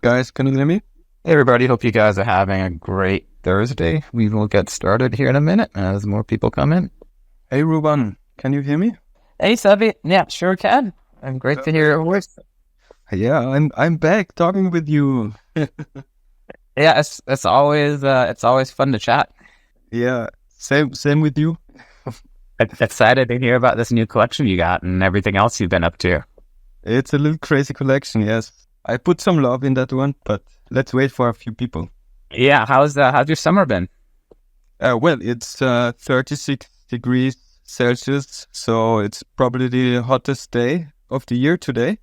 Guys, can you hear me? Hey everybody, hope you guys are having a great Thursday. We will get started here in a minute as more people come in. Hey Ruben, can you hear me? Hey Sebi, yeah, sure can. I'm great to hear your voice. Yeah, I'm back talking with you. Yeah, it's always fun to chat. Yeah, same with you. Excited to hear about this new collection you got and everything else you've been up to. It's a little crazy collection, yes. I put some love in that one, but let's wait for a few people. Yeah, how's your summer been? Well, it's 36 degrees Celsius, so it's probably the hottest day of the year today.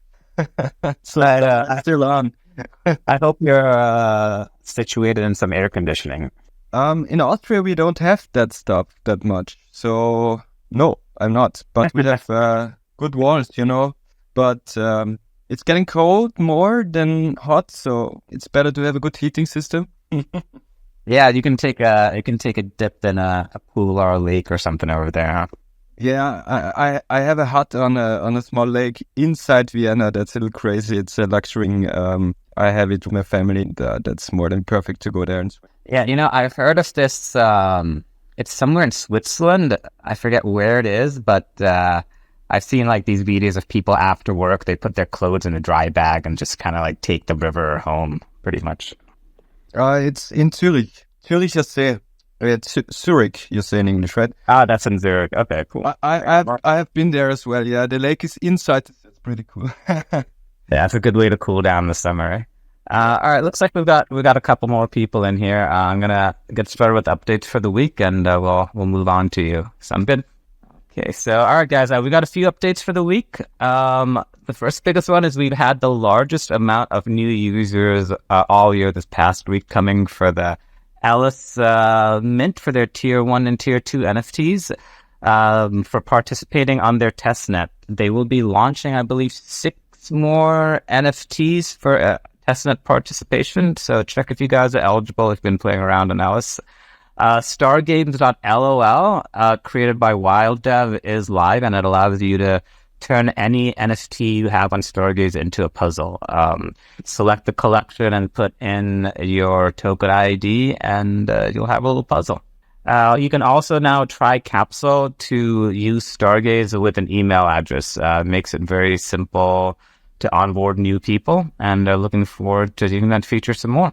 So still on. I hope you're situated in some air conditioning. In Austria, we don't have that stuff that much. So, no, I'm not. But we have good walls, But it's getting cold more than hot, so it's better to have a good heating system. Yeah, you can take a dip in a pool or a lake or something over there, huh? Yeah, I have a hut on a small lake inside Vienna. That's a little crazy. It's a luxury. I have it with my family. That's more than perfect to go there and swim. Yeah, I've heard of this. It's somewhere in Switzerland. I forget where it is, but I've seen like these videos of people after work. They put their clothes in a dry bag and just kind of like take the river home, pretty much. It's in Zurich. Zurich, you say. It's Zurich, you say in English, right? Ah, that's in Zurich. Okay, cool. I have been there as well. Yeah, the lake is inside. It's pretty cool. Yeah, that's a good way to cool down the summer. Eh? All right, looks like we've got a couple more people in here. I'm gonna get started with updates for the week, and we'll move on to you. Sound good? Okay, so all right, guys, we got a few updates for the week. The first biggest one is we've had the largest amount of new users all year this past week coming for the Alice Mint for their Tier 1 and Tier 2 NFTs for participating on their testnet. They will be launching, I believe, 6 more NFTs for testnet participation. So check if you guys are eligible if you've been playing around on Alice. Stargaze.lol, created by WildDev, is live, and it allows you to turn any NFT you have on Stargaze into a puzzle. Select the collection and put in your token ID, and you'll have a little puzzle. You can also now try Capsule to use Stargaze with an email address. Makes it very simple to onboard new people, and looking forward to using that feature some more.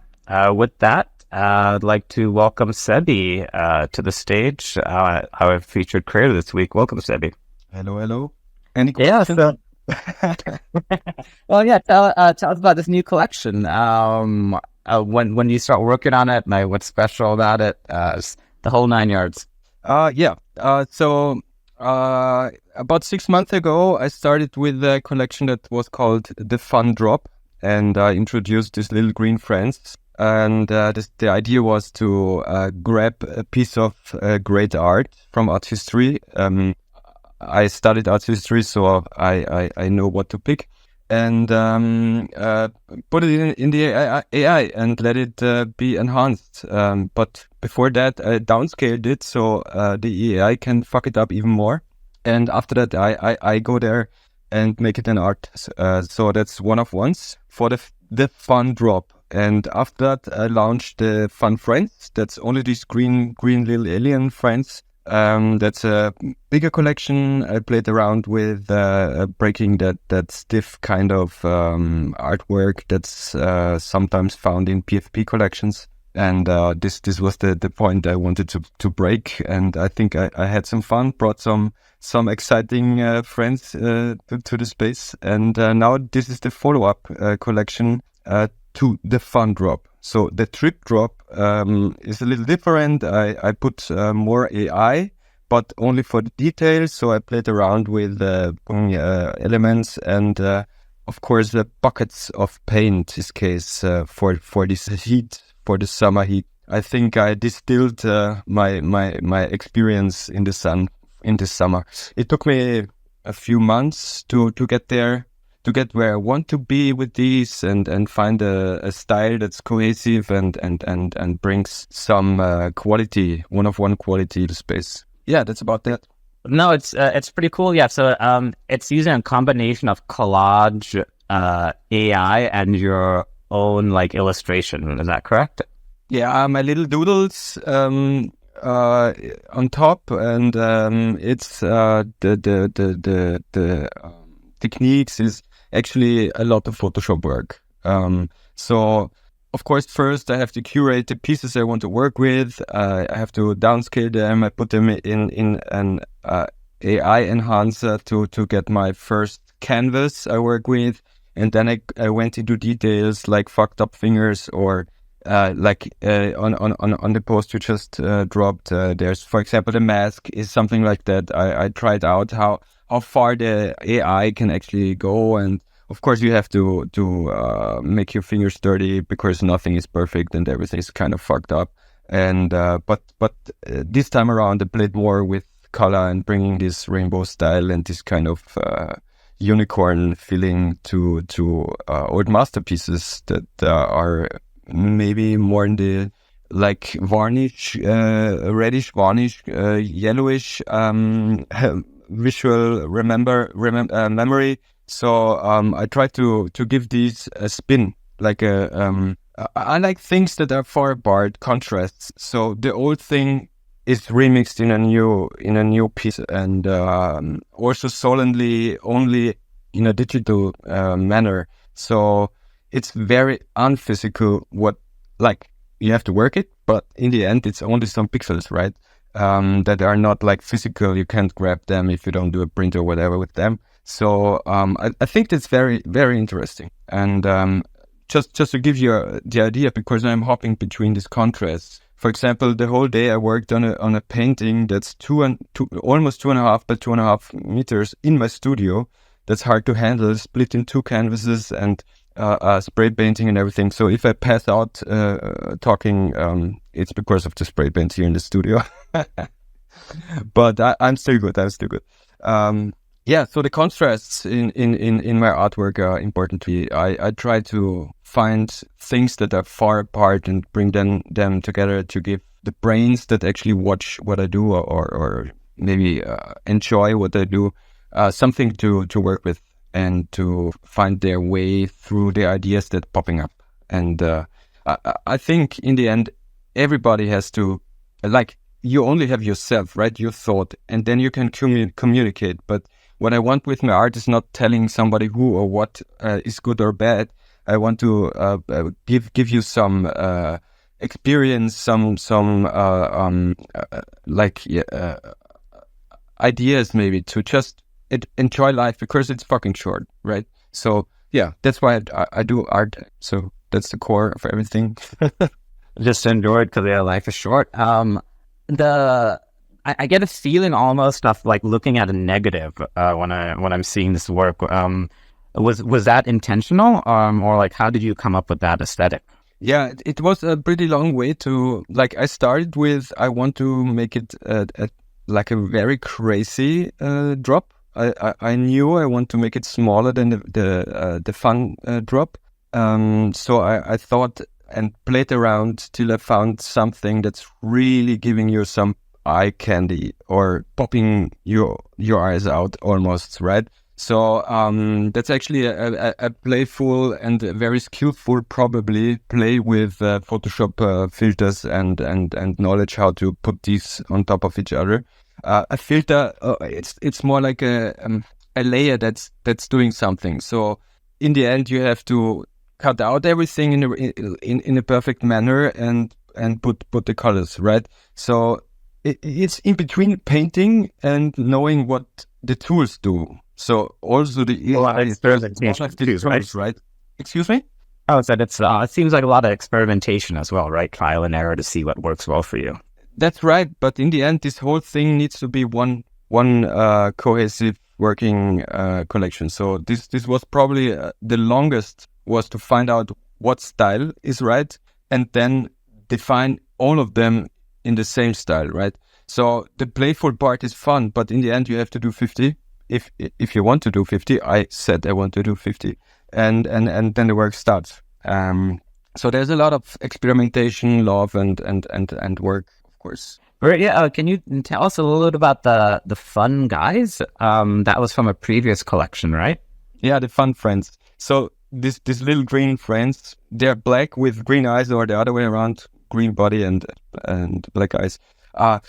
With that, I'd like to welcome Sebi to the stage, our featured creator this week. Welcome, Sebi. Hello. Any questions? Yeah, well, yeah, tell us about this new collection. When you start working on it, like what's special about it, the whole 9 yards. So about 6 months ago, I started with a collection that was called The Fun Drop, and I introduced these little green friends. And the idea was to grab a piece of great art from art history. I studied art history, so I know what to pick, and put it in the AI and let it be enhanced. But before that, I downscaled it so the AI can fuck it up even more. And after that, I go there and make it an art. So that's one of ones for the Fun Drop. And after that, I launched the Fun Friends. That's only these green little alien friends. That's a bigger collection. I played around with breaking that stiff kind of artwork that's sometimes found in PFP collections. And this was the point I wanted to break. And I think I had some fun, brought some exciting friends to the space. And now this is the follow-up collection to the Fun Drop. So the Trip Drop is a little different. I put more AI, but only for the details. So I played around with elements and, of course, the buckets of paint. This case for this heat, for the summer heat. I think I distilled my experience in the sun in the summer. It took me a few months to get there. To get where I want to be with these and find a style that's cohesive and brings some quality, one-of-one quality to space. Yeah, that's about that. No, it's pretty cool. Yeah, so it's using a combination of collage, AI, and your own like illustration. Is that correct? Yeah, my little doodles on top, and it's the techniques is actually a lot of Photoshop work. So of course, first I have to curate the pieces I want to work with. I have to downscale them. I put them in an AI enhancer to get my first canvas I work with, and then I went into details like fucked up fingers or on the post you just dropped. There's, for example, the mask is something like that. I tried out how far the AI can actually go, and of course you have to make your fingers dirty because nothing is perfect and everything is kind of fucked up. And but this time around I played more with color and bringing this rainbow style and this kind of unicorn feeling to old masterpieces that are maybe more in the like varnish, reddish varnish, yellowish visual memory. So I try to give these a spin, like I like things that are far apart, contrasts. So the old thing is remixed in a new piece, and also solidly only in a digital manner. So it's very unphysical. What, like, you have to work it, but in the end, it's only some pixels, right? That are not like physical. You can't grab them if you don't do a print or whatever with them. So I think that's very, very interesting. And just to give you the idea, because I'm hopping between these contrasts. For example, the whole day I worked on a painting that's almost 2.5 by 2.5 meters in my studio. That's hard to handle, split in two canvases and spray painting and everything. So if I pass out talking, it's because of the spray paint here in the studio. But I'm still good. Yeah, so the contrasts in my artwork are important to me. I try to find things that are far apart and bring them together to give the brains that actually watch what I do or maybe enjoy what I do something to work with and to find their way through the ideas that popping up. And I think in the end, everybody has to, like, you only have yourself, right? Your thought, and then you can communicate. But what I want with my art is not telling somebody who or what is good or bad. I want to give you some experience, some ideas maybe to just enjoy life, because it's fucking short, right? So yeah, that's why I do art. So that's the core of everything. Just enjoy it because life is short. I get a feeling almost of like looking at a negative when I'm seeing this work. Was that intentional, or like how did you come up with that aesthetic? Yeah, it was a pretty long way to, like, I started with, I want to make it like a very crazy drop. I knew I want to make it smaller than the fun drop. So I thought and played around till I found something that's really giving you some eye candy or popping your eyes out almost, right? So that's actually a playful and a very skillful, probably, play with Photoshop filters and knowledge how to put these on top of each other. A filter, it's more like a layer that's doing something. So in the end, you have to cut out everything in a perfect manner and put the colors, right? So it's in between painting and knowing what the tools do. So also the A lot of experimentation too, right? Excuse me? Oh, so it seems like a lot of experimentation as well, right? Trial and error to see what works well for you. That's right. But in the end, this whole thing needs to be one cohesive working collection. So this was probably the longest, was to find out what style is right and then define all of them in the same style, right? So the playful part is fun, but in the end you have to do 50. If you want to do 50, I said I want to do 50, and then the work starts. So there's a lot of experimentation, love, and work, of course. Right, yeah. Can you tell us a little bit about the fun guys? That was from a previous collection, right? Yeah, the fun friends. So this little green friends. They're black with green eyes, or the other way around, green body and black eyes. Uh,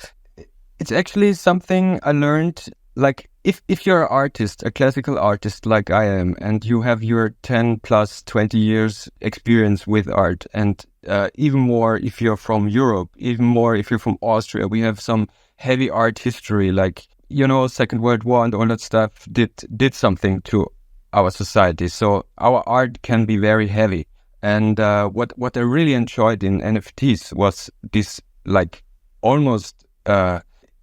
it's actually something I learned. Like if you're an artist, a classical artist like I am, and you have your 10 plus 20 years experience with art, and even more if you're from Europe, even more if you're from Austria, we have some heavy art history, like, Second World War and all that stuff did something to our society. So our art can be very heavy. And what I really enjoyed in NFTs was this, like, almost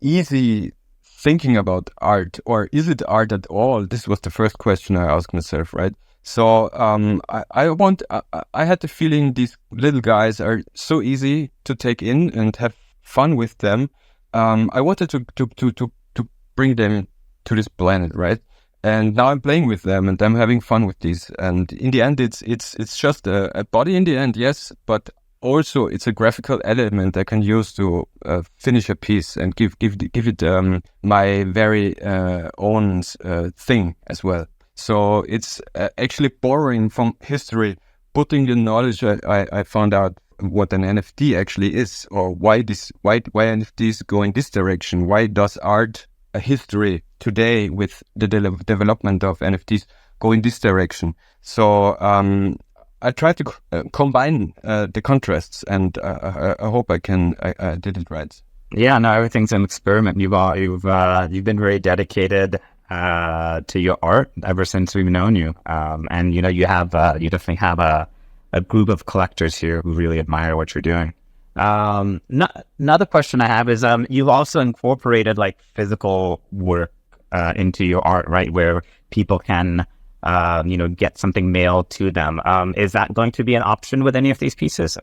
easy thinking about art, or is it art at all? This was the first question I asked myself, right? So I had the feeling these little guys are so easy to take in and have fun with them. I wanted to bring them to this planet, right? And now I'm playing with them and I'm having fun with these. And in the end, it's just a body in the end, yes, but also it's a graphical element I can use to finish a piece and give it my very own thing as well. So it's actually borrowing from history, putting the knowledge I found out what an NFT actually is, or why NFTs go in this direction. Why does art, a history today with the development of NFTs, go in this direction? So I try to combine the contrasts, and I hope I did it right. Yeah, no, everything's an experiment. You've been very dedicated to your art ever since we've known you, and you definitely have a group of collectors here who really admire what you're doing. Another question I have is, you've also incorporated like physical work into your art, right? Where people can, get something mailed to them. Is that going to be an option with any of these pieces?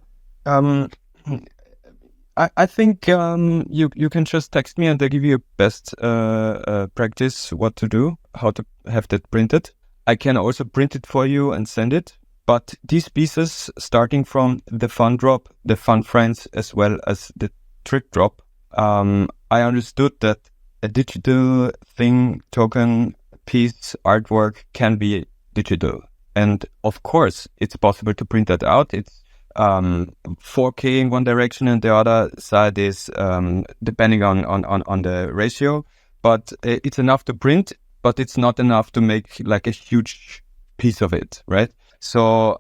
I think you can just text me and I give you best practice what to do, how to have that printed. I can also print it for you and send it. But these pieces, starting from the fun drop, the fun friends, as well as the trick drop, I understood that a digital thing, token, piece, artwork can be digital. And of course, it's possible to print that out. It's 4K in one direction, and the other side is depending on the ratio. But it's enough to print, but it's not enough to make like a huge piece of it, right? So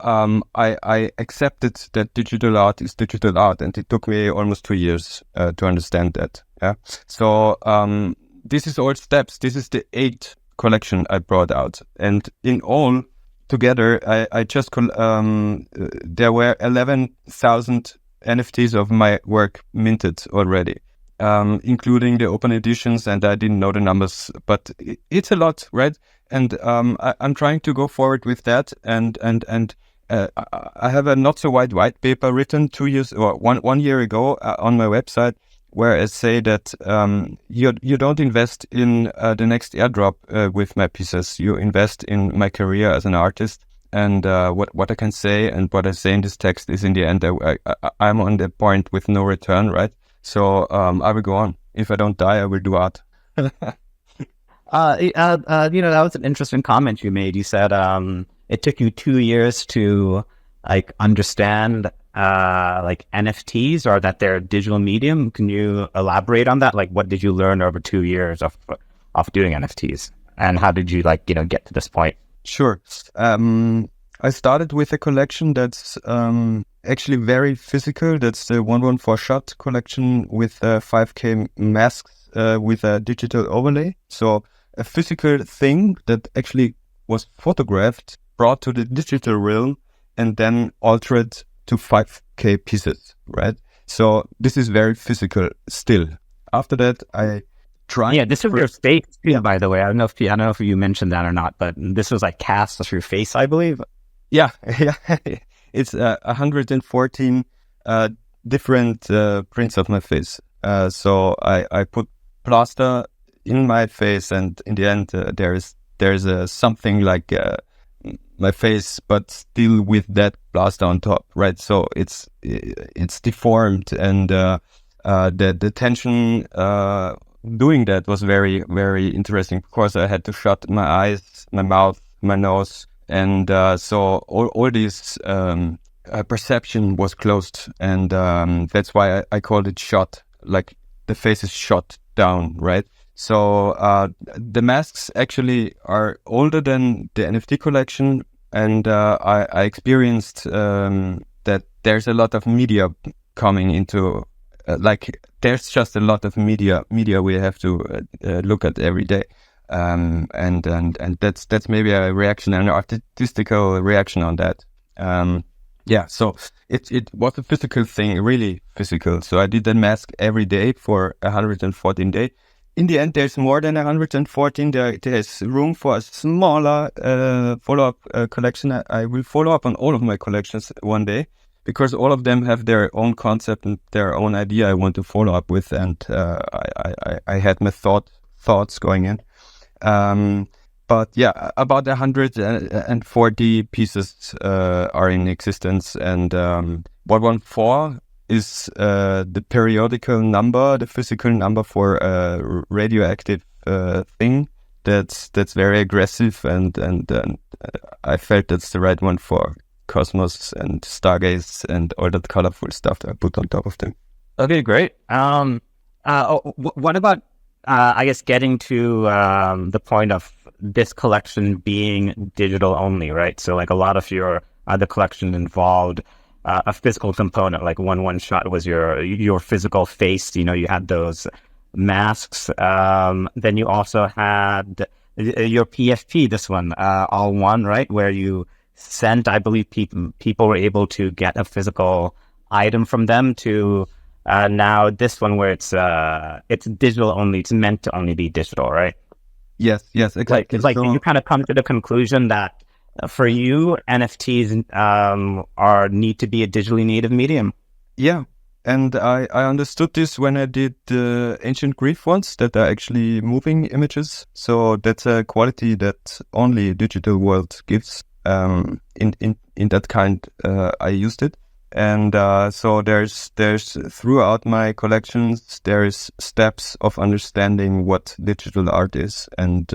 I accepted that digital art is digital art, and it took me almost 2 years to understand that. Yeah. So this is all steps. This is the 8th collection I brought out, and in all together, I just there were 11,000 NFTs of my work minted already, including the open editions, and I didn't know the numbers, but it's a lot, right? And I'm trying to go forward with that, and I have a not so white paper written 2 years or one year ago on my website, where I say that you don't invest in the next airdrop with my pieces. You invest in my career as an artist, and what I can say and what I say in this text is, in the end, I'm on the point with no return, right? So I will go on. If I don't die, I will do art. That was an interesting comment you made. You said it took you 2 years to like understand like NFTs, or that they're a digital medium. Can you elaborate on that? Like, what did you learn over 2 years of doing NFTs, and how did you get to this point? Sure. I started with a collection that's actually very physical. That's the 114 shot collection with 5K masks with a digital overlay. So a physical thing that actually was photographed, brought to the digital realm, and then altered to 5K pieces, right? So this is very physical still. After that, I tried. Yeah, this is your face, by the way. I don't know if you mentioned that or not, but this was like cast of your face, I believe. Yeah. It's 114 different prints of my face. So I put plaster in my face, and in the end, there's something like my face, but still with that plaster on top, right? So it's deformed, and the tension doing that was very, very interesting. Of course, I had to shut my eyes, my mouth, my nose, and so all this perception was closed, and that's why I called it shot, like the face is shot down, right? So the masks actually are older than the NFT collection, and I experienced that there's a lot of media coming into, like there's just a lot of media we have to look at every day, and that's maybe a reaction, an artistical reaction on that. Yeah, so it was a physical thing, really physical. So I did the mask every day for 114 days. In the end, there's more than 114. There's room for a smaller follow-up collection. I will follow up on all of my collections one day, because all of them have their own concept and their own idea I want to follow up with. And I had my thoughts going in. But yeah, about 140 pieces are in existence, and 114 is the periodical number, the physical number for a radioactive thing that's very aggressive, and I felt that's the right one for Cosmos and Stargaze and all that colorful stuff that I put on top of them. Okay, great. What about I guess getting to the point of this collection being digital only, right? So like a lot of your other collection involved a physical component, like one shot was your physical face. You know, you had those masks. Then you also had your PFP, this one, all one, right? Where you sent, I believe people were able to get a physical item from them to now this one where it's digital only. It's meant to only be digital, right? Yes, exactly. Like so, you kind of come to the conclusion that for you, NFTs need to be a digitally native medium. Yeah, and I understood this when I did the ancient Greek ones that are actually moving images. So that's a quality that only digital world gives. In that kind, I used it. And so there's throughout my collections, there's steps of understanding what digital art is. And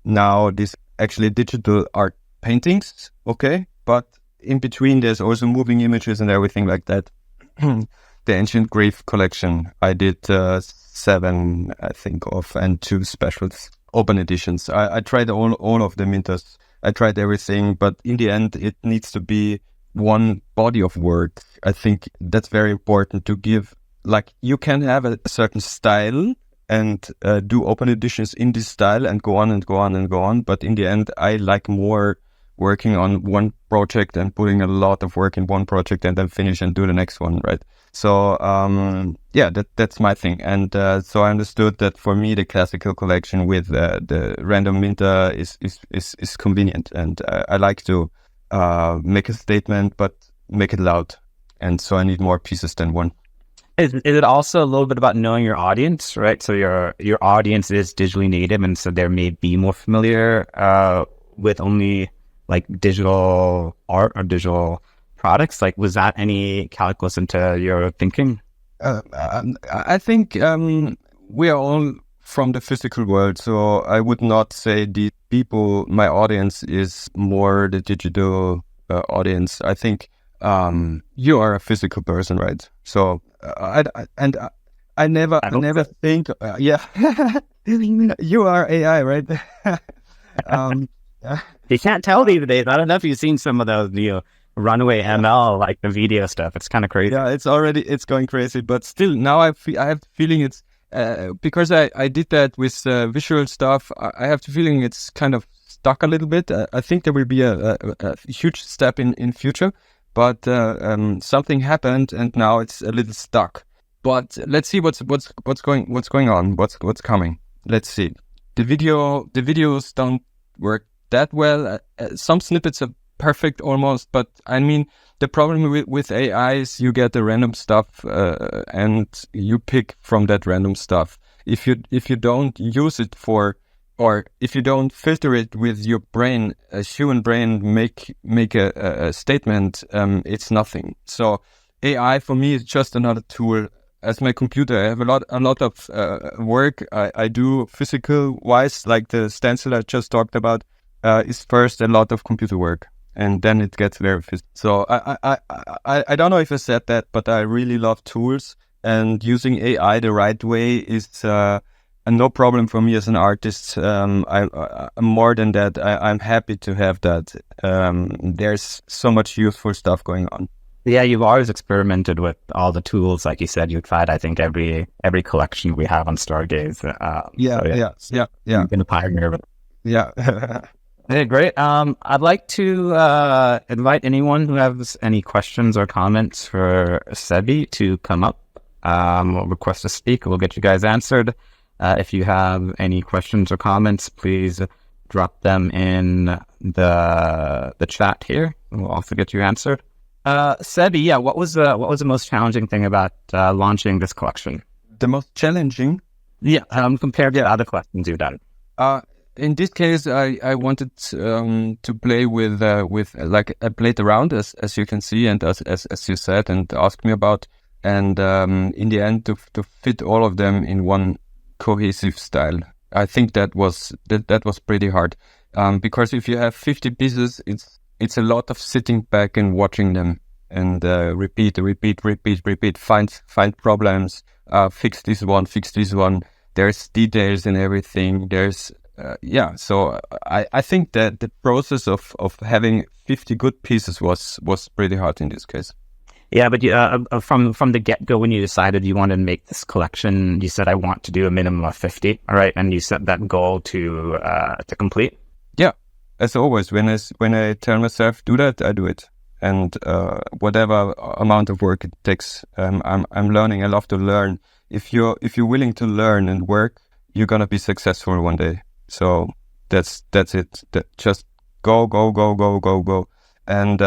now this actually digital art paintings, okay? But in between, there's also moving images and everything like that. The ancient Greek collection, I did 7, I think, and 2 specials, open editions. I tried all of the minters. I tried everything, but in the end, it needs to be one body of work. I think that's very important to give, like you can have a certain style and do open editions in this style and go on and go on and go on. But in the end, I like more working on one project and putting a lot of work in one project and then finish and do the next one, right? So yeah, that's my thing. And so I understood that for me, the classical collection with the random minter is convenient, and I like to make a statement, but make it loud. And so I need more pieces than one. Is it also a little bit about knowing your audience, right? So your audience is digitally native, and so they may be more familiar with only like digital art or digital products. Like, was that any calculus into your thinking? I think we are all from the physical world, so I would not say the people, my audience is more the digital audience. I think you are a physical person, right? So I never think, yeah, you are AI, right? You can't tell these days. I don't know if you've seen some of those, runway ML, like the video stuff. It's kind of crazy. Yeah, it's going crazy, but still now I have the feeling it's because I did that with visual stuff. I have the feeling it's kind of stuck a little bit. I think there will be a huge step in future, but something happened and now it's a little stuck. But let's see what's going on. What's coming. Let's see. The videos don't work that well. Some snippets are perfect almost, but I mean the problem with AI is you get the random stuff and you pick from that random stuff. If you don't use it for, or if you don't filter it with your brain, a human brain make a statement, it's nothing. So AI for me is just another tool. As my computer, I have a lot of work I do physical wise, like the stencil I just talked about. is first a lot of computer work, and then it gets very physical. So I don't know if I said that, but I really love tools, and using AI the right way is no problem for me as an artist. More than that, I'm happy to have that. There's so much useful stuff going on. Yeah, you've always experimented with all the tools, like you said. You've tried, I think, every collection we have on Stargaze. Yeah. You've been a pioneer of it. Yeah. Hey, great. I'd like to invite anyone who has any questions or comments for Sebi to come up. We'll request to speak. We'll get you guys answered. If you have any questions or comments, please drop them in the chat here. We'll also get you answered. Sebi, yeah, what was the most challenging thing about launching this collection? The most challenging? Yeah, compared to other collections you've done. In this case, I wanted to play with like I played around as you can see, and as you said and asked me about, and in the end to fit all of them in one cohesive style. I think that was pretty hard, because if you have 50 pieces, it's a lot of sitting back and watching them and repeat, find problems, fix this one. There's details in everything. There's so I think that the process of having 50 good pieces was pretty hard in this case. Yeah, but from the get-go, when you decided you wanted to make this collection, you said, I want to do a minimum of 50, all right? And you set that goal to complete? Yeah, as always, when I tell myself do that, I do it. And whatever amount of work it takes, I'm learning. I love to learn. If you're willing to learn and work, you're gonna be successful one day. So that's it. Just go. And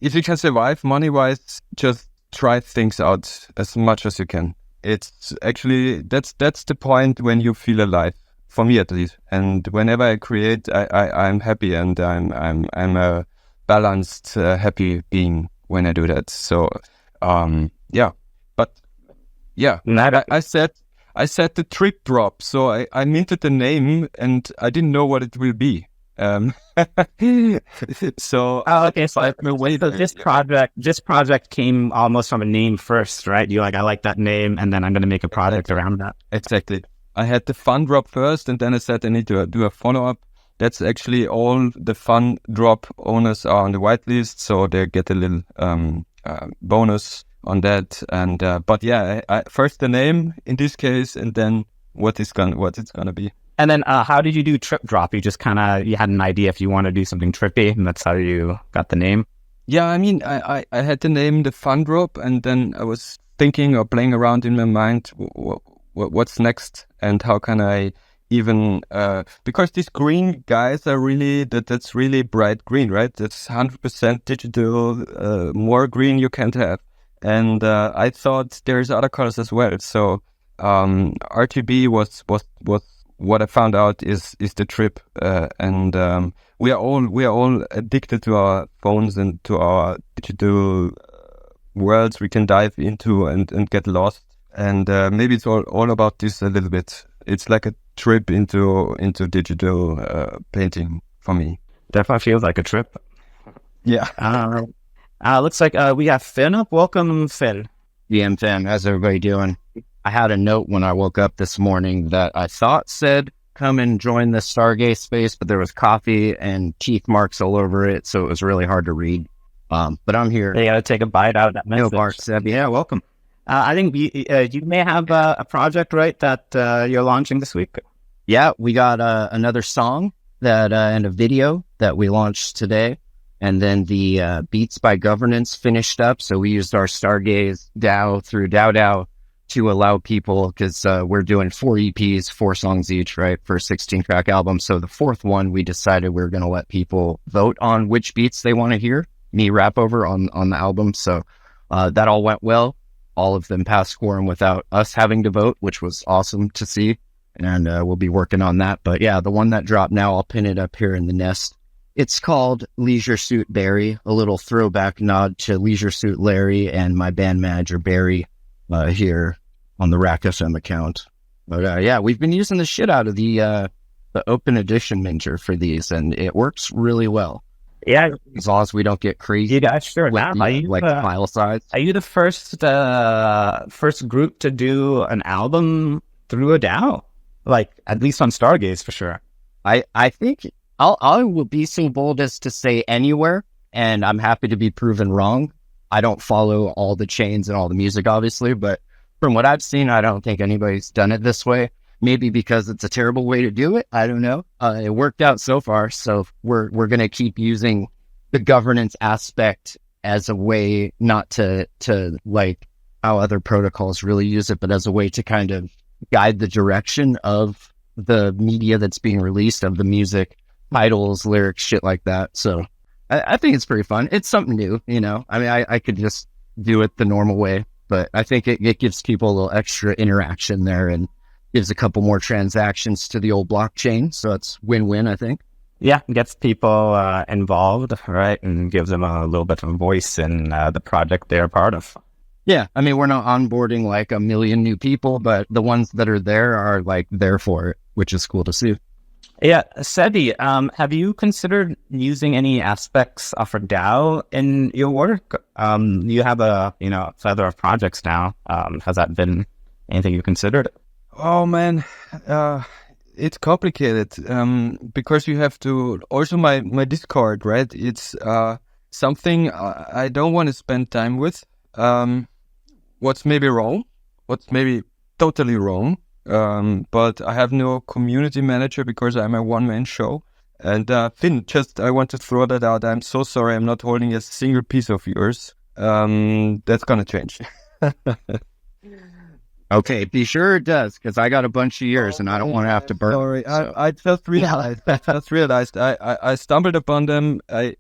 if you can survive money-wise, just try things out as much as you can. It's actually that's the point when you feel alive, for me at least. And whenever I create, I'm happy, and I'm a balanced, happy being when I do that. So I said the trip drop, so I minted the name, and I didn't know what it will be. Okay. So this project came almost from a name first, right? You're like, I like that name, and then I'm going to make a project around that. Exactly. I had the fun drop first, and then I said I need to do a follow-up. That's actually all the fun drop owners are on the whitelist, so they get a little bonus on that. And but yeah, I first the name in this case, and then what it's gonna be. And then how did you do trip drop? You just you had an idea if you want to do something trippy, and that's how you got the name? Yeah, I mean, I had the name the fun drop, and then I was thinking or playing around in my mind what's next, and how can I even because these green guys are really that's really bright green, right? That's 100% digital, more green you can't have. And I thought there's other colors as well. So RGB was what I found out is the trip, and we are all addicted to our phones and to our digital worlds we can dive into and get lost. And maybe it's all about this a little bit. It's like a trip into digital painting for me. Definitely feels like a trip. Yeah. Looks like we have Finn up. Welcome, Finn. Yeah, I'm Finn. How's everybody doing? I had a note when I woke up this morning that I thought said, come and join the Stargaze space, but there was coffee and teeth marks all over it, so it was really hard to read. But I'm here. You got to take a bite out of that message. No, Bart, Sebi. Yeah, welcome. I think you may have a project, right, that you're launching this week? Yeah, we got another song that and a video that we launched today. And then the Beats by Governance finished up. So we used our Stargaze DAO through DAO to allow people, because we're doing 4 EPs, 4 songs each, right, for a 16-track album. So the 4th one, we decided we were going to let people vote on which beats they want to hear me rap over on the album. So that all went well. All of them passed quorum without us having to vote, which was awesome to see. And we'll be working on that. But yeah, the one that dropped now, I'll pin it up here in the nest. It's called Leisure Suit Barry, a little throwback nod to Leisure Suit Larry and my band manager Barry here on the Rack FM account. But yeah, we've been using the shit out of the the open edition minter for these, and it works really well. Yeah, As long as we don't get crazy you guys sure. with Now, the file size. are you the first group to do an album through a DAO? Like at least on Stargaze for sure. I think I will be so bold as to say anywhere, and I'm happy to be proven wrong. I don't follow all the chains and all the music, obviously, but from what I've seen, I don't think anybody's done it this way. Maybe because it's a terrible way to do it. I don't know. It worked out so far, so we're going to keep using the governance aspect as a way not to like how other protocols really use it, but as a way to kind of guide the direction of the media that's being released, of the music, titles, lyrics, shit like that. So I think it's pretty fun. It's something new, you know. I mean, I could just do it the normal way, but I think it gives people a little extra interaction there and gives a couple more transactions to the old blockchain. So it's win-win, I think. Yeah, gets people involved, right, and gives them a little bit of a voice in the project they're a part of. Yeah, I mean, we're not onboarding like a million new people, but the ones that are there are like there for it, which is cool to see. Yeah, Sebi, have you considered using any aspects of a DAO in your work? You have a plethora of projects now. Has that been anything you considered? Oh man, it's complicated because you have to also my Discord, right? It's something I don't want to spend time with. What's maybe wrong, what's maybe totally wrong. But I have no community manager because I'm a one-man show. And Finn, I want to throw that out. I'm so sorry I'm not holding a single piece of yours. That's gonna change. Okay, be sure it does, because I got a bunch of years and I don't want to have to burn. Sorry, So. I just realized. I stumbled upon them. I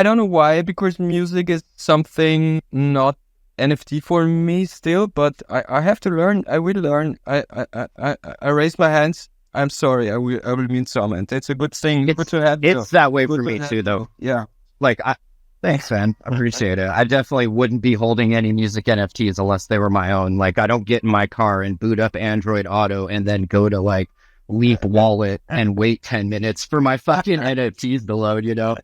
don't know why, because music is something not NFT for me still, but I have to learn. I will learn. I raise my hands. I'm sorry. I will mean some, and it's a good thing. Good to have you. It's that way for me too, though. Yeah. Like, thanks, man. I appreciate it. I definitely wouldn't be holding any music NFTs unless they were my own. Like, I don't get in my car and boot up Android Auto and then go to like Leap Wallet and wait 10 minutes for my fucking NFTs to load, you know?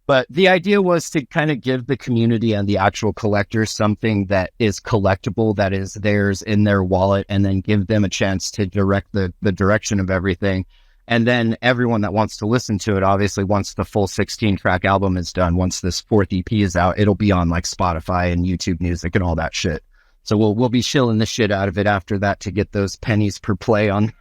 But the idea was to kind of give the community and the actual collectors something that is collectible, that is theirs in their wallet, and then give them a chance to direct the direction of everything. And then everyone that wants to listen to it, obviously, once the full 16-track album is done, once this fourth EP is out, it'll be on like Spotify and YouTube Music and all that shit. So we'll be shilling the shit out of it after that to get those pennies per play on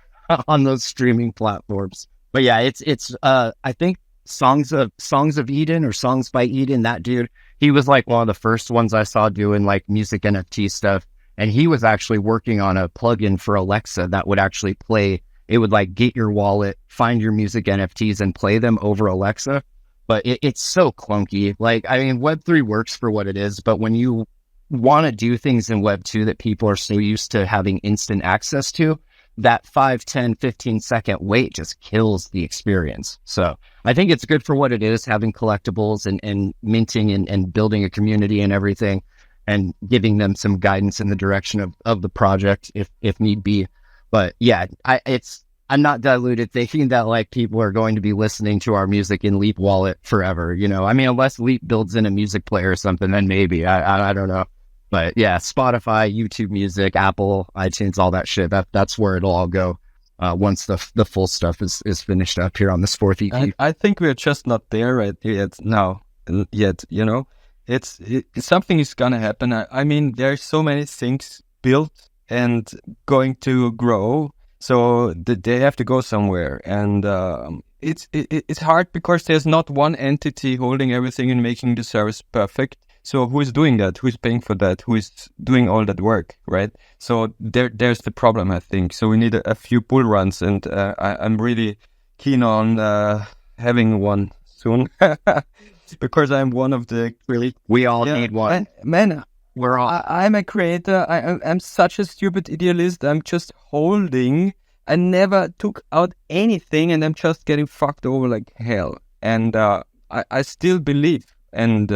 those streaming platforms. But yeah, it's I think Songs of Eden or Songs by Eden, that dude, he was like one of the first ones I saw doing like music NFT stuff. And he was actually working on a plugin for Alexa that would actually play. It would like get your wallet, find your music NFTs and play them over Alexa. But it's so clunky. Like, I mean, Web3 works for what it is, but when you want to do things in Web2 that people are so used to having instant access to, that 5, 10, 15-second wait just kills the experience. So I think it's good for what it is, having collectibles and minting and building a community and everything, and giving them some guidance in the direction of the project if need be. But yeah, I'm not diluted thinking that like people are going to be listening to our music in Leap Wallet forever. You know, I mean, unless Leap builds in a music player or something, then maybe I don't know. But yeah, Spotify, YouTube Music, Apple, iTunes, all that shit. That's where it'll all go once the full stuff is finished up here on this fourth EP. I think we're just not there right yet now. Yet, you know, it's something is gonna happen. I mean, there's so many things built and going to grow, so they have to go somewhere. And it's hard because there's not one entity holding everything and making the service perfect. So who is doing that? Who is paying for that? Who is doing all that work, right? So there's the problem, I think. So we need a few bull runs, and I'm really keen on having one soon because I'm one of the really. We all need one. Man, I'm a creator. I'm such a stupid idealist. I'm just holding. I never took out anything, and I'm just getting fucked over like hell. And I still believe. And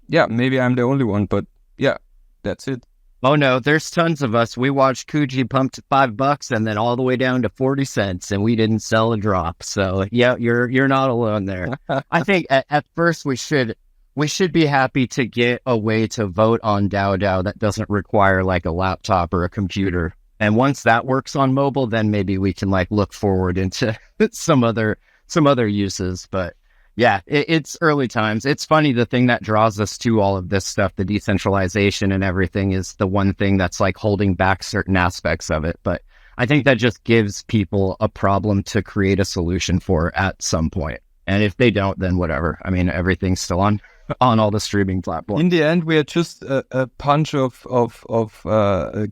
yeah, maybe I'm the only one, but yeah, that's it. Oh no, there's tons of us. We watched Coogee pump to $5 and then all the way down to 40 cents, and we didn't sell a drop. So yeah, you're not alone there. I think at first we should be happy to get a way to vote on DAO that doesn't require like a laptop or a computer. And once that works on mobile, then maybe we can like look forward into some other uses. But yeah, it's early times. It's funny, the thing that draws us to all of this stuff, the decentralization and everything, is the one thing that's like holding back certain aspects of it. But I think that just gives people a problem to create a solution for at some point. And if they don't, then whatever. I mean, everything's still on all the streaming platforms. In the end, we are just a bunch of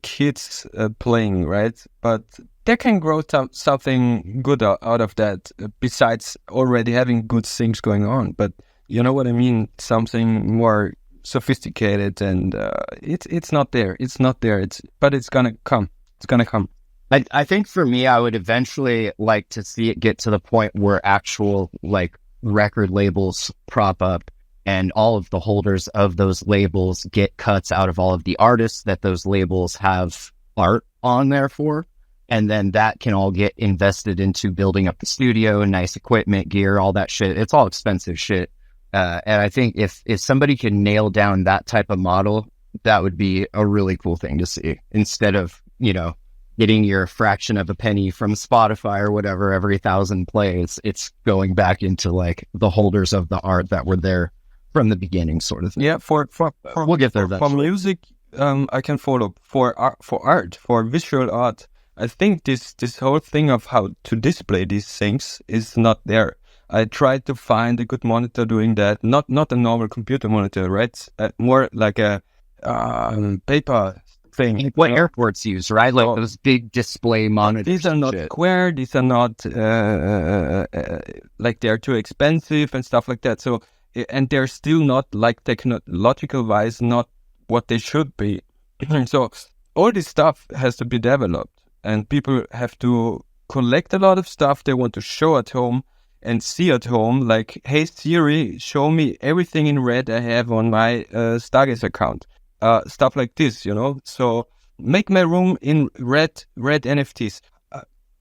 kids playing, right? But there can grow something good out of that, besides already having good things going on. But you know what I mean? Something more sophisticated, and it's not there. It's not there. But it's gonna come. It's gonna come. I think for me, I would eventually like to see it get to the point where actual like record labels prop up, and all of the holders of those labels get cuts out of all of the artists that those labels have art on there for. And then that can all get invested into building up the studio, nice equipment, gear, all that shit. It's all expensive shit. And I think if somebody can nail down that type of model, that would be a really cool thing to see. Instead of, getting your fraction of a penny from Spotify or whatever every 1,000 plays, it's going back into like the holders of the art that were there from the beginning, sort of thing. Yeah, for we'll get there. For music, I can follow. For art, for visual art, I think this whole thing of how to display these things is not there. I tried to find a good monitor doing that, not a normal computer monitor, right? More like a paper thing. What airports use, right? Like those big display monitors. These are not square. These are not like they're too expensive and stuff like that. So, and they're still not like technological wise, not what they should be. So all this stuff has to be developed, and people have to collect a lot of stuff they want to show at home and see at home. Like, hey Siri, show me everything in red I have on my Stargaze account. Stuff like this, So make my room in red NFTs.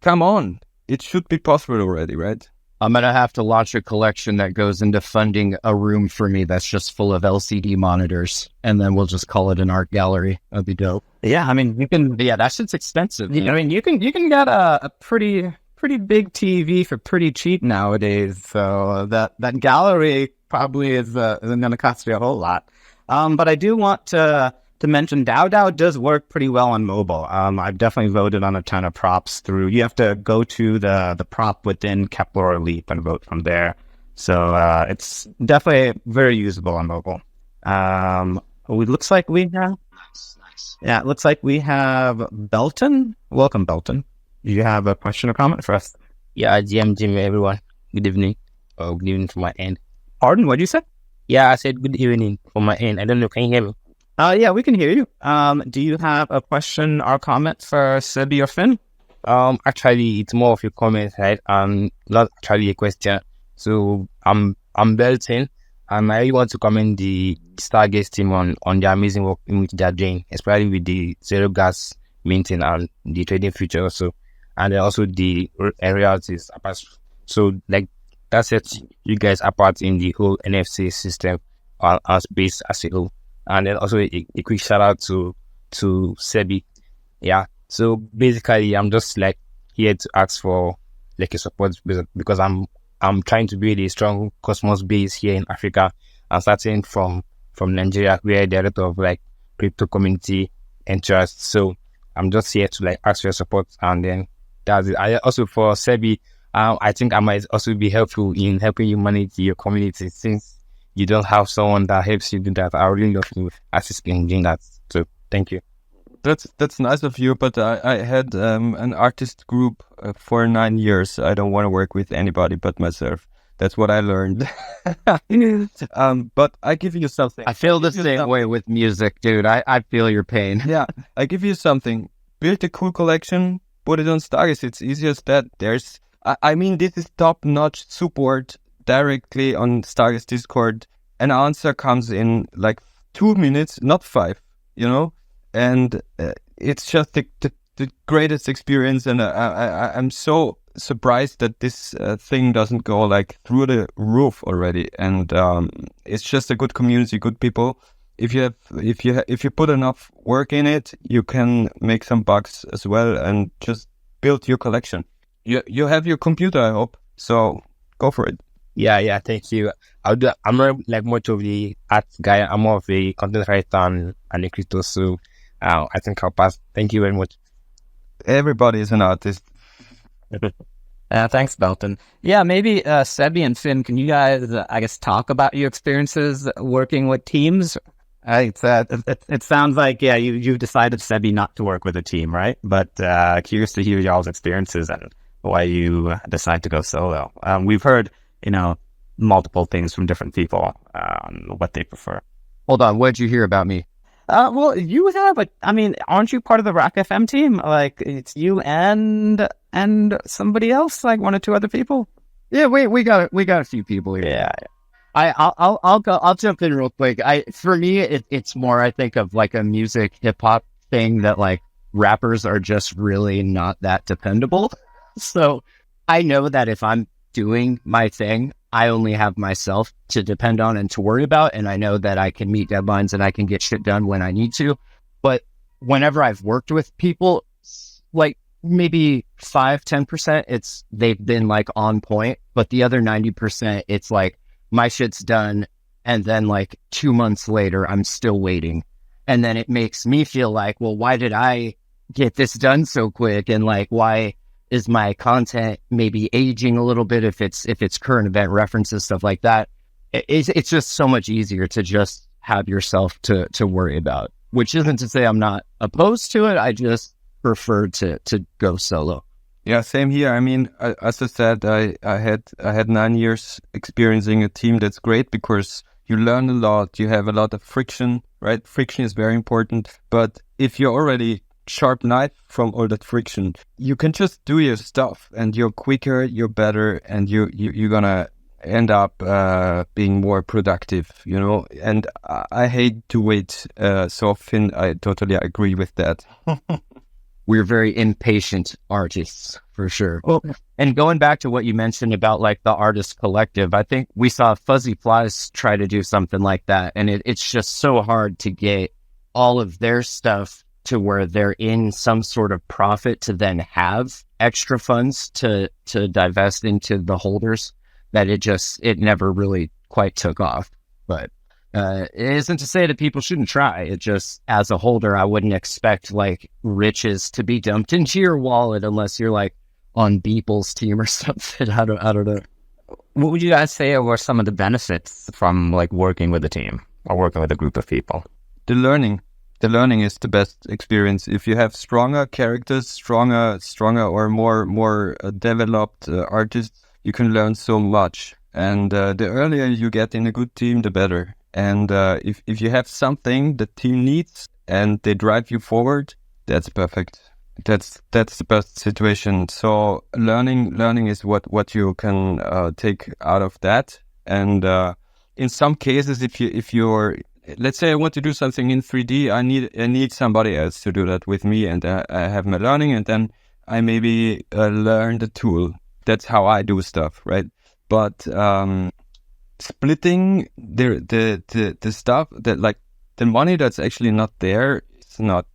Come on, it should be possible already, right? I'm going to have to launch a collection that goes into funding a room for me that's just full of LCD monitors, and then we'll just call it an art gallery. That'd be dope. Yeah, I mean, you can. Yeah, that shit's expensive. I mean, you can get a pretty big TV for pretty cheap nowadays. So that gallery probably isn't going to cost you a whole lot. But I do want to mention DAO does work pretty well on mobile. I've definitely voted on a ton of props through. You have to go to the prop within Kepler or Leap and vote from there. So it's definitely very usable on mobile. It looks like we have. Nice. Yeah, it looks like we have Belton. Welcome, Belton. Do you have a question or comment for us? Yeah, Jim, everyone. Good evening. Oh, good evening from my end. Pardon, what did you say? Yeah, I said good evening from my end. I don't know, can you hear me? Yeah, we can hear you. Do you have a question or comment for Sebi or Finn? Actually, it's more of a comment, right? Not actually a question. So I'm Belton, and I really want to commend the Stargaze team on the amazing work in which they're doing, especially with the zero gas minting and the trading future also, and then also the royalties. So like that sets you guys apart in the whole NFC system and space as a whole. And then also a quick shout out to Sebi. Yeah. So basically, I'm just like here to ask for like a support because I'm trying to build a strong Cosmos base here in Africa. I'm starting from Nigeria, where there are a lot of like crypto community interest. So I'm just here to like ask for your support, and then that's it. I also for Sebi, I think I might also be helpful in helping you manage your community since you don't have someone that helps you do that. I really love to assist in doing that. So thank you. That's nice of you, but I had an artist group for 9 years. I don't want to work with anybody but myself. That's what I learned. But I give you something. I feel the same way with music, dude. I feel your pain. Yeah, I give you something. Build a cool collection, put it on Stargaze. It's easy as that. I mean, this is top-notch support directly on Stargaze Discord. An answer comes in like 2 minutes, not 5, and it's just the greatest experience. And I'm so surprised that this thing doesn't go like through the roof already. And it's just a good community, good people. If you put enough work in it, you can make some bucks as well and just build your collection. You have your computer, I hope. So go for it. Yeah, thank you. I'm not like much of the art guy. I'm more of a content writer and a creator. So I think I'll pass. Thank you very much. Everybody is an artist. Thanks, Belton. Yeah, maybe Sebi and Finn, can you guys, I guess, talk about your experiences working with teams? It sounds like, yeah, you've decided, Sebi, not to work with a team, right? But curious to hear y'all's experiences and why you decide to go solo. We've heard, multiple things from different people on what they prefer. Hold on, what'd you hear about me? Well, you have aren't you part of the Rock FM team? Like, it's you and somebody else, like one or two other people? Yeah, we got a few people here. Yeah. I'll jump in real quick. For me, it's more, I think, of like a music hip hop thing that like rappers are just really not that dependable. So I know that if I'm doing my thing, I only have myself to depend on and to worry about. And I know that I can meet deadlines and I can get shit done when I need to. But whenever I've worked with people, like maybe 5-10%, they've been like on point. But the other 90%, it's like my shit's done. And then like 2 months later, I'm still waiting. And then it makes me feel like, well, why did I get this done so quick? And like, why is my content maybe aging a little bit if it's current event references, stuff like that? It's just so much easier to just have yourself to worry about, which isn't to say I'm not opposed to it. I just prefer to go solo. Yeah, same here. I mean, as I said, I had 9 years experiencing a team. That's great because you learn a lot. You have a lot of friction, right? Friction is very important. But if you're already sharp knife from all that friction, you can just do your stuff and you're quicker, you're better, and you're gonna end up being more productive, and I hate to wait. So Finn, I totally agree with that. We're very impatient artists for sure. Well, and going back to what you mentioned about like the artist collective, I think we saw Fuzzy Flies try to do something like that, and it's just so hard to get all of their stuff to where they're in some sort of profit to then have extra funds to divest into the holders, that it never really quite took off. But it isn't to say that people shouldn't try. It just, as a holder, I wouldn't expect like riches to be dumped into your wallet unless you're like on Beeple's team or something. I don't know. What would you guys say were some of the benefits from like working with a team or working with a group of people? The learning is the best experience. If you have stronger characters, stronger or more developed artists, you can learn so much. And the earlier you get in a good team, the better. And if you have something the team needs and they drive you forward, that's perfect. That's the best situation. So learning is what you can take out of that. And in some cases, if you're, let's say I want to do something in 3D, I need somebody else to do that with me, and I have my learning, and then I maybe learn the tool. That's how I do stuff, right? But splitting the stuff, that like the money that's actually not there, it's not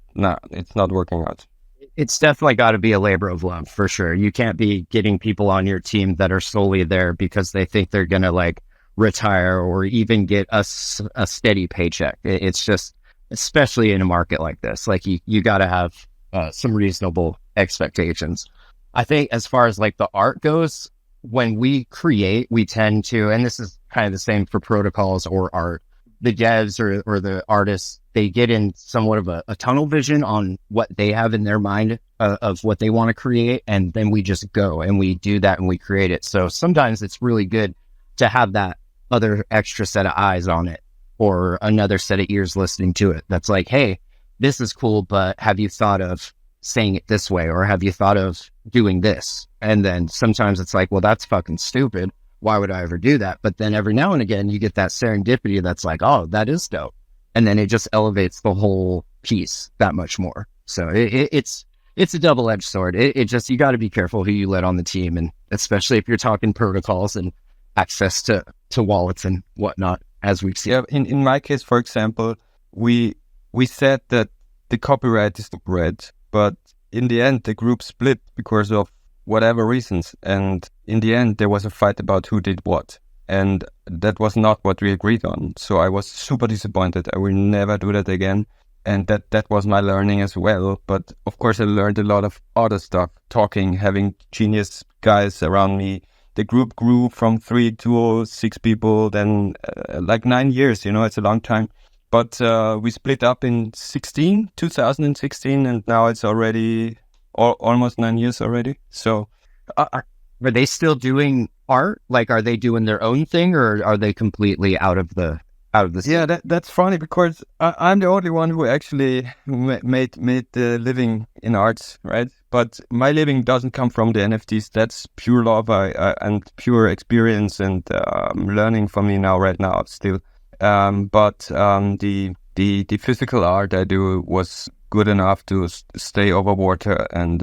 working out. It's definitely got to be a labor of love for sure. You can't be getting people on your team that are solely there because they think they're gonna like retire or even get a steady paycheck. It's just, especially in a market like this, like you got to have some reasonable expectations. I think as far as like the art goes, when we create, we tend to, and this is kind of the same for protocols or art, the devs or the artists, they get in somewhat of a tunnel vision on what they have in their mind of what they want to create. And then we just go and we do that and we create it. So sometimes it's really good to have that other extra set of eyes on it or another set of ears listening to it. That's like, hey, this is cool, but have you thought of saying it this way? Or have you thought of doing this? And then sometimes it's like, well, that's fucking stupid. Why would I ever do that? But then every now and again, you get that serendipity that's like, oh, that is dope. And then it just elevates the whole piece that much more. So it's a double-edged sword. It just, you got to be careful who you let on the team, and especially if you're talking protocols and access to wallets and whatnot, as we've seen. Yeah, in my case, for example, we said that the copyright is the bread, but in the end, the group split because of whatever reasons. And in the end, there was a fight about who did what. And that was not what we agreed on. So I was super disappointed. I will never do that again. And that was my learning as well. But of course, I learned a lot of other stuff, talking, having genius guys around me. The group grew from 3 to 6 people, then like 9 years, it's a long time. But we split up in 2016, and now it's already almost 9 years already. So Are they still doing art? Like, are they doing their own thing, or are they completely out of the scene? yeah, that's funny because I'm the only one who actually made the living in arts, right? But my living doesn't come from the NFTs. That's pure love and pure experience and learning for me right now still. But the physical art I do was good enough to stay over water, and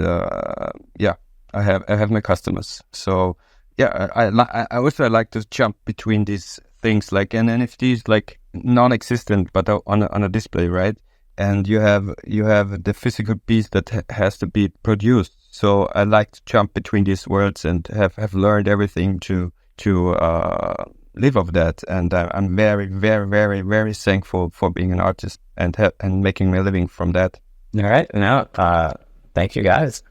I have my customers. So yeah, I also like to jump between these things. Like an NFT is like non-existent, but on a display, right? And you have the physical piece that has to be produced. So I like to jump between these worlds and have learned everything to live of that. And I'm very, very, very, very thankful for being an artist and making my living from that. All right. Now, thank you guys.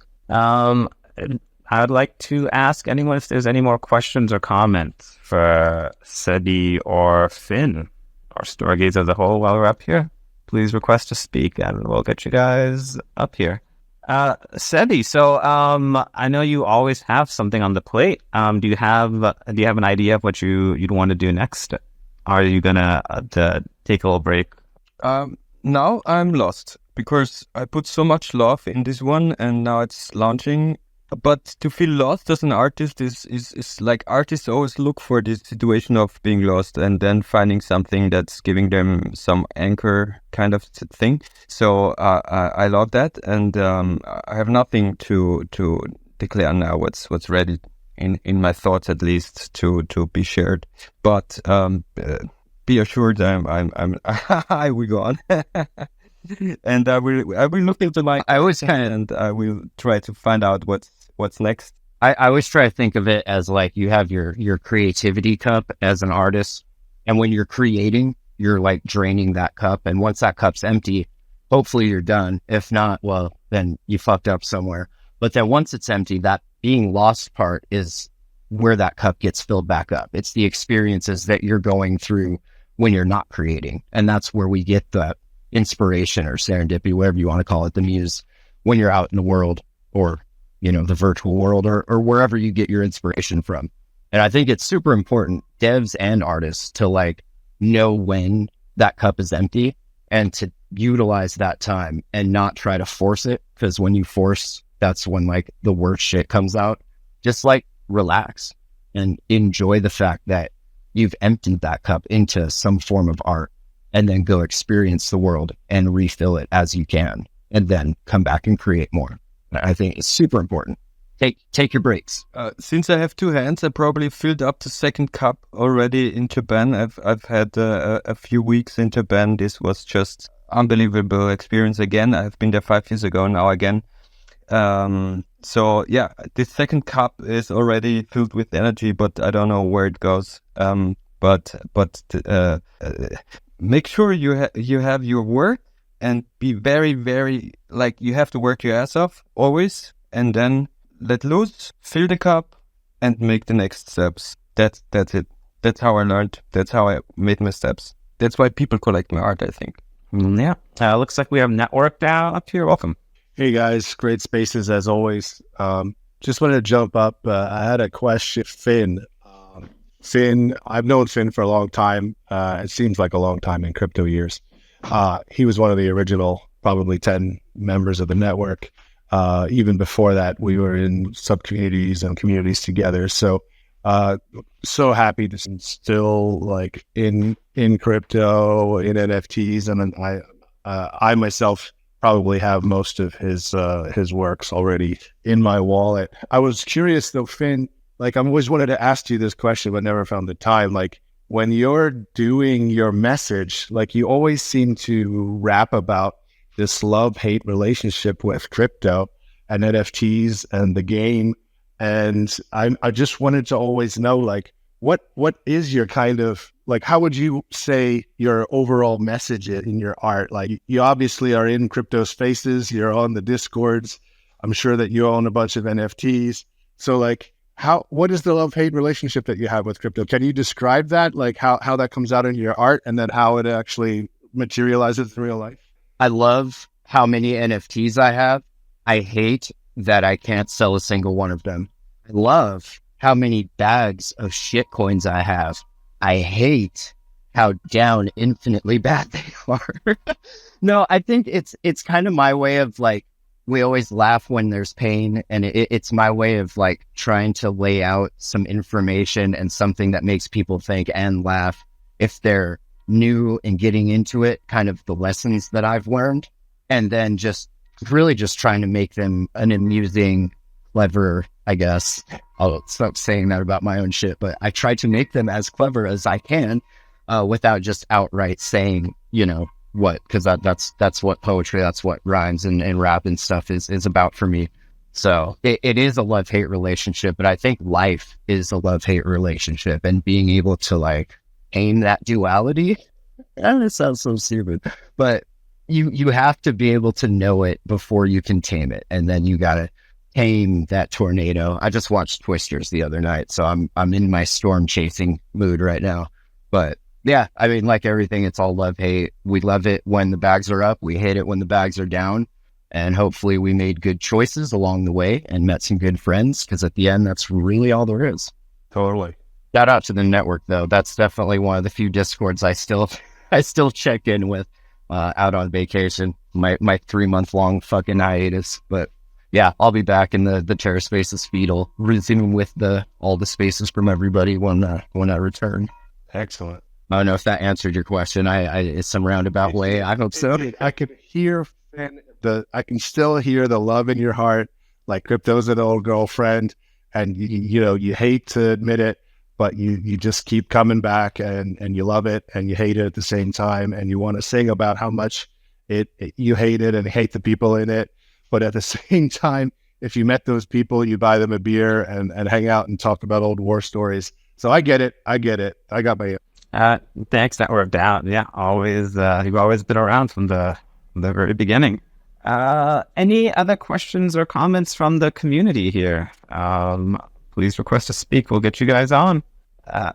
I would like to ask anyone if there's any more questions or comments for Sebi or Finn or Stargaze as a whole while we're up here. Please request to speak and we'll get you guys up here. Sebi, so I know you always have something on the plate. Do you have an idea of what you'd want to do next? Are you gonna take a little break? Now I'm lost because I put so much love in this one, and now it's launching. But to feel lost as an artist is like, artists always look for this situation of being lost and then finding something that's giving them some anchor kind of thing. So I love that, and I have nothing to declare now. What's ready in my thoughts, at least, to be shared. But be assured, I will go on. And I will look into my. I always kind of, and I will try to find out what's next. I always try to think of it as like, you have your creativity cup as an artist, and when you're creating, you're like draining that cup, and once that cup's empty, hopefully you're done. If not, well, then you fucked up somewhere. But then once it's empty, that being lost part is where that cup gets filled back up. It's the experiences that you're going through when you're not creating, and that's where we get the inspiration or serendipity, whatever you want to call it, the muse, when you're out in the world, or the virtual world, or wherever you get your inspiration from. And I think it's super important, devs and artists, to like know when that cup is empty and to utilize that time and not try to force it, because when you force, that's when like the worst shit comes out. Just like relax and enjoy the fact that you've emptied that cup into some form of art, and then go experience the world and refill it as you can, and then come back and create more. I think it's super important. Take your breaks. Since I have 2 hands, I probably filled up the second cup already in Japan. I've had a few weeks in Japan. This was just unbelievable experience again. I've been there 5 years ago now again. So yeah, the second cup is already filled with energy, but I don't know where it goes. But make sure you have your work, and be very, very, like, you have to work your ass off always, and then let loose, fill the cup, and make the next steps. That's it. That's how I learned. That's how I made my steps. That's why people collect my art, I think. Yeah. Looks like we have Network down up here. Welcome. Hey guys, great spaces as always. Just wanted to jump up. I had a question, Finn. Finn, I've known Finn for a long time. It seems like a long time in crypto years. He was one of the original, probably 10 members of the network. Even before that, we were in sub-communities and communities together. So happy to still like in crypto, in NFTs, and I myself probably have most of his works already in my wallet. I was curious though, Finn, like I always wanted to ask you this question, but never found the time. Like when you're doing your message, like you always seem to rap about this love-hate relationship with crypto and NFTs and the game. And I just wanted to always know, like, what is your kind of, like, how would you say your overall message in your art? Like, you obviously are in crypto spaces, you're on the Discords. I'm sure that you own a bunch of NFTs. So like, what is the love-hate relationship that you have with crypto? Can you describe that? Like how that comes out in your art and then how it actually materializes in real life? I love how many NFTs I have. I hate that I can't sell a single one of them. I love how many bags of shit coins I have. I hate how down infinitely bad they are. No, I think it's kind of my way of like, we always laugh when there's pain, and it's my way of like trying to lay out some information and something that makes people think and laugh if they're new and getting into it, kind of the lessons that I've learned, and then just really just trying to make them an amusing, clever, I guess. I'll stop saying that about my own shit, but I try to make them as clever as I can without just outright saying, you know, what, because that's what poetry, that's what rhymes and rap and stuff is about for me. So it is a love-hate relationship, but I think life is a love-hate relationship, and being able to like aim that duality, and it sounds so stupid, but you have to be able to know it before you can tame it, and then you gotta tame that tornado. I just watched Twisters the other night, so I'm in my storm chasing mood right now. But yeah, I mean, like everything, it's all love-hate. We love it when the bags are up. We hate it when the bags are down. And hopefully we made good choices along the way and met some good friends, because at the end, that's really all there is. Totally. Shout out to the network, though. That's definitely one of the few Discords I still check in with out on vacation. My 3-month-long fucking hiatus. But yeah, I'll be back in the Terra Spaces feed. I'll resume with all the spaces from everybody when I return. Excellent. I don't know if that answered your question. It's some roundabout way. I hope so. I can hear, Finn, I can still hear the love in your heart. Like crypto's an old girlfriend, and you hate to admit it, but you just keep coming back, and you love it and you hate it at the same time, and you want to sing about how much you hate it and hate the people in it, but at the same time, if you met those people, you buy them a beer and hang out and talk about old war stories. So I get it. I got my. Thanks, Network Down. Yeah, always. You've always been around from the very beginning. Any other questions or comments from the community here? Please request to speak. We'll get you guys on.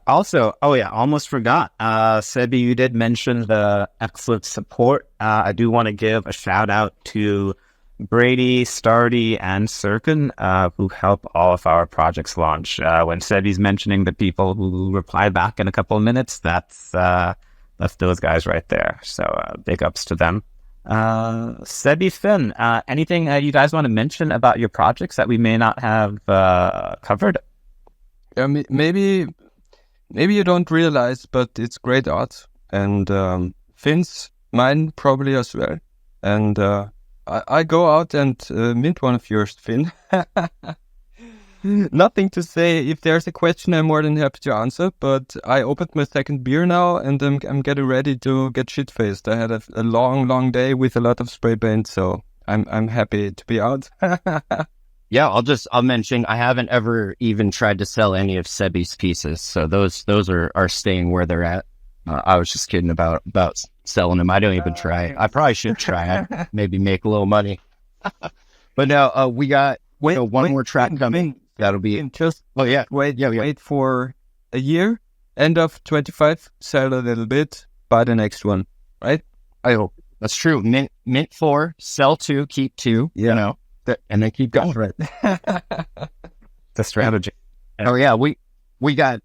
Also, almost forgot. Sebi, you did mention the excellent support. I do want to give a shout out to Brady, Stardy, and Sirkin, who help all of our projects launch. When Sebi's mentioning the people who reply back in a couple of minutes, that's those guys right there. So big ups to them. Sebi, Finn, anything you guys want to mention about your projects that we may not have covered? Maybe you don't realize, but it's great art, and Finn's mine probably as well, and I go out and mint one of yours, Finn. Nothing to say. If there's a question, I'm more than happy to answer. But I opened my second beer now, and I'm getting ready to get shit-faced. I had a long day with a lot of spray paint, so I'm happy to be out. Yeah, I'll mention I haven't ever even tried to sell any of Sebi's pieces, so those are staying where they're at. I was just kidding about selling them. I don't even try. I probably should try. Maybe make a little money. But no, we got one more track coming. That'll be just wait for a year. End of 25, sell a little bit, buy the next one, right? I hope that's true. Mint 4, sell 2, keep 2. Yeah. You know, and then keep going. Right. The strategy. Oh yeah, we got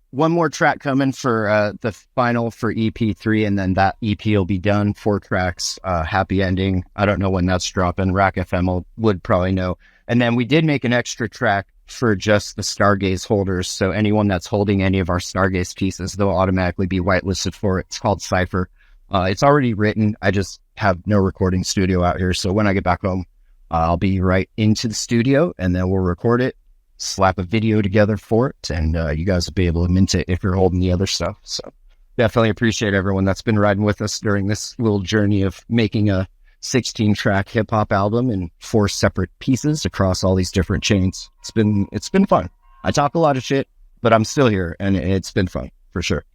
one more track coming for the final for EP3, and then that EP will be done. 4 tracks, happy ending. I don't know when that's dropping. Rack FM would probably know. And then we did make an extra track for just the Stargaze holders. So anyone that's holding any of our Stargaze pieces, they'll automatically be whitelisted for it. It's called Cypher. It's already written. I just have no recording studio out here. So when I get back home, I'll be right into the studio and then we'll record it, slap a video together for it, and you guys will be able to mint it if you're holding the other stuff. So definitely appreciate everyone that's been riding with us during this little journey of making a 16-track hip-hop album in 4 separate pieces across all these different chains. It's been fun. I talk a lot of shit, but I'm still here, and it's been fun, for sure.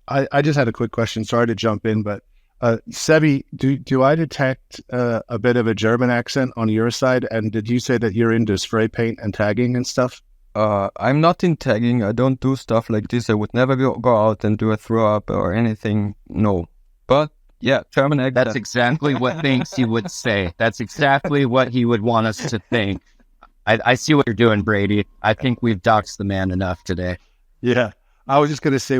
I just had a quick question. Sorry to jump in, but Sebi, do I detect a bit of a German accent on your side? And did you say that you're into spray paint and tagging and stuff? I'm not in tagging. I don't do stuff like this. I would never go out and do a throw up or anything. No. But yeah, German accent. That's exactly what things he would say. That's exactly what he would want us to think. I see what you're doing, Brady. I think we've doxed the man enough today. Yeah. I was just going to say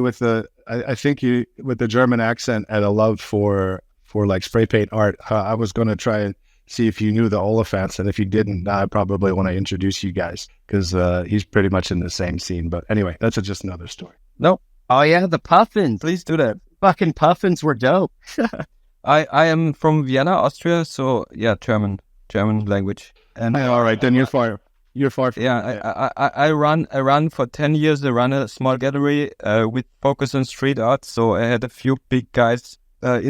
I think you, with the German accent and a love for like spray paint art, I was going to try and see if you knew the Oliphants. And if you didn't, I probably want to introduce you guys because he's pretty much in the same scene. But anyway, that's just another story. No. Oh yeah, the Puffins. Please do that. Fucking Puffins were dope. I am from Vienna, Austria, so yeah, German language. And all right, then you're far. Yeah, I ran for 10 years. I ran a small gallery with focus on street art. So I had a few big guys